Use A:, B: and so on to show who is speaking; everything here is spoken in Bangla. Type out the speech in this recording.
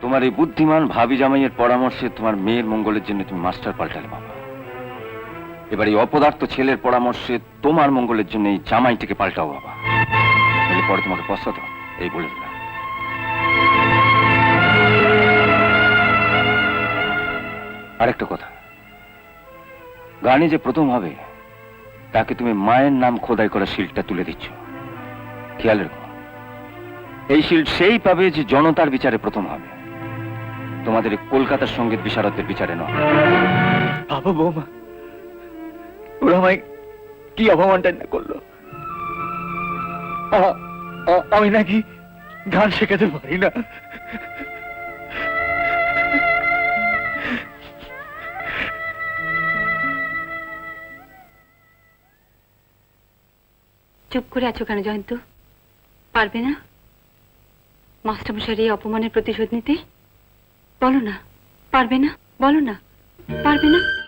A: তোমার এই বুদ্ধিমান ভাবি জামাইয়ের পরামর্শে তোমার মেয়ের মঙ্গলের জন্য তুমি মাস্টার পাল্টালে বাবা। এবার এই অপদার্থ ছেলের পরামর্শে তোমার মঙ্গলের জন্য এই জামাইটিকে পাল্টাও বাবা, নইলে পরে তোমাকে পস্তাতে হবে, এই বলে দিলাম। আরেকটা কথা, গানে যে প্রথম হবে তাকে তুমি মায়ের নাম খোদাই করা শিল্ডটা তুলে দিচ্ছ, খেয়াল রেখো। এই শিল্ড সেই পাবে যে জনতার বিচারে প্রথম হবে, তোমাদের কলকাতার সঙ্গীত বিশারদদের বিচারে নয়।
B: বাবা বৌমা ওরা আমায় কি অপমানটা না করলো। আমি নাকি গান শেখাতে পারি না।
C: চুপ করে আছো কেন জয়ন্ত? পারবে না মাস্টারমশাইয়ের এই অপমানের প্রতিশোধ নিতে? বলো না, পারবে না? বলো না, পারবে না?